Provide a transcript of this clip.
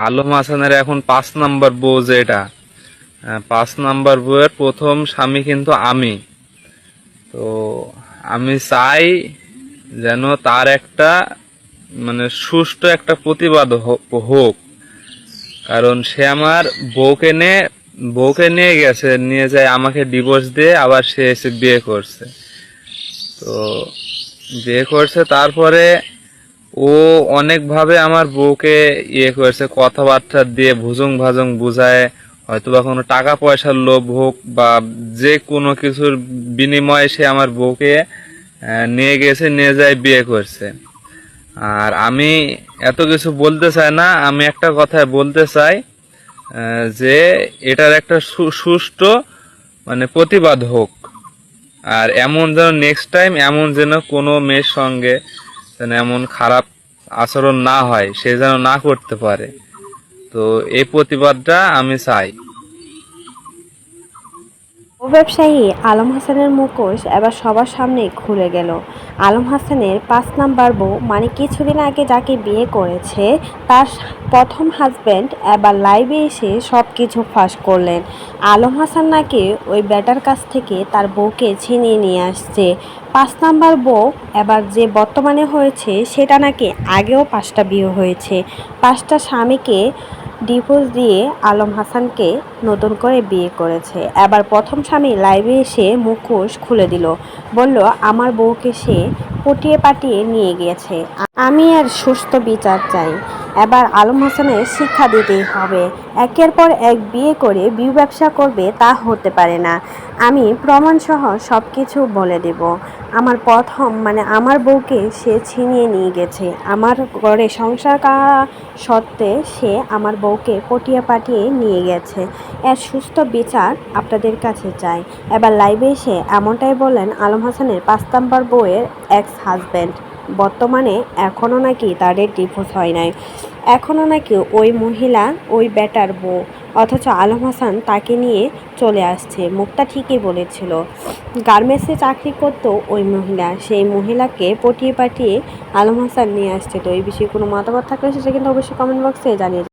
আলম হাসানের এখন 5 নাম্বার বউ, যেটা 5 নাম্বার বউয়ের প্রথম স্বামী কিন্তু আমি। তো আমি চাই যেন তার একটা মানে সুষ্ঠু একটা প্রতিবাদ হোক। কারণ সে আমার বউকে নিয়ে গেছে, নিয়ে যায় আমাকে ডিভোর্স দিয়ে, আবার সে এসে বিয়ে করছে। তো বিয়ে করছে, তারপরে ও অনেকভাবে আমার বউকে ইয়ে করেছে, কথাবার্তা দিয়ে ভুজুং ভাজুং বুঝায়, হয়তো বা কোনো টাকা পয়সার লোভ হোক বা যে কোনো কিছুর বিনিময়ে সে আমার বউকে নিয়ে গেছে, নিয়ে যায় বিয়ে করছে। আর আমি এত কিছু বলতে চাই না, আমি একটা কথাই বলতে চাই, যে এটার একটা সুষ্ঠু মানে প্রতিবাদ হোক। আর এমন যেন নেক্সট টাইম এমন যেন কোনো মেয়ের সঙ্গে যেন এমন খারাপ আচরণ না হয়, সে যেন না করতে পারে। তো এই প্রতিবাদটা আমি চাই। ব্যবসায়ী আলম হাসানের মুখোশ এবার সবার সামনে খুলে গেল। আলম হাসানের 5 নাম্বার বউ, মানে কিছুদিন আগে যাকে বিয়ে করেছে, তার প্রথম হাজব্যান্ড এবার লাইভে এসে সব কিছু ফাঁস করলেন। আলম হাসান নাকি ওই ব্যাটার কাছ থেকে তার বউকে ছিনিয়ে নিয়ে আসছে। 5 নাম্বার বউ এবার যে বর্তমানে হয়েছে, সেটা নাকি আগেও 5টা বিয়ে হয়েছে। 5টা স্বামীকে ডিভোর্স দিয়ে আলম হাসানকে নতুন করে বিয়ে করেছে। এবার প্রথম স্বামী লাইভে এসে মুখোশ খুলে দিল, বলল আমার বউকে সে পটিয়ে পাটিয়ে নিয়ে গিয়েছে, আমি এর সুস্থ বিচার চাই। এবার আলম হাসানের শিক্ষা দিতেই হবে। একের পর এক বিয়ে করে বিয়ে ব্যবসা করবে, তা হতে পারে না। আমি প্রমাণসহ সব কিছু বলে দেব। আমার প্রথম মানে আমার বউকে সে ছিনিয়ে নিয়ে গেছে, আমার ঘরে সংসার করা সত্ত্বে সে আমার বউকে পটিয়ে পাঠিয়ে নিয়ে গেছে। এর সুস্থ বিচার আপনাদের কাছে চাই। এবার লাইভে এসে এমনটাই বললেন আলম হাসানের 5 নাম্বার বউয়ের এক্স হাজব্যান্ড। বর্তমানে এখনও নাকি তাদের ডিভোর্স হয় নাই, এখনও নাকি ওই মহিলা ওই ব্যাটার বউ, অথচ আলম হাসান তাকে নিয়ে চলে আসছে। মুখটা ঠিকই বলেছিল। গার্মেন্টসে চাকরি করতো ওই মহিলা, সেই মহিলাকে পটিয়ে পাঠিয়ে আলম হাসান নিয়ে আসছে। তো এই বিষয়ে কোনো মতামত থাকলে সেটা কিন্তু অবশ্যই কমেন্ট বক্সে জানিয়ে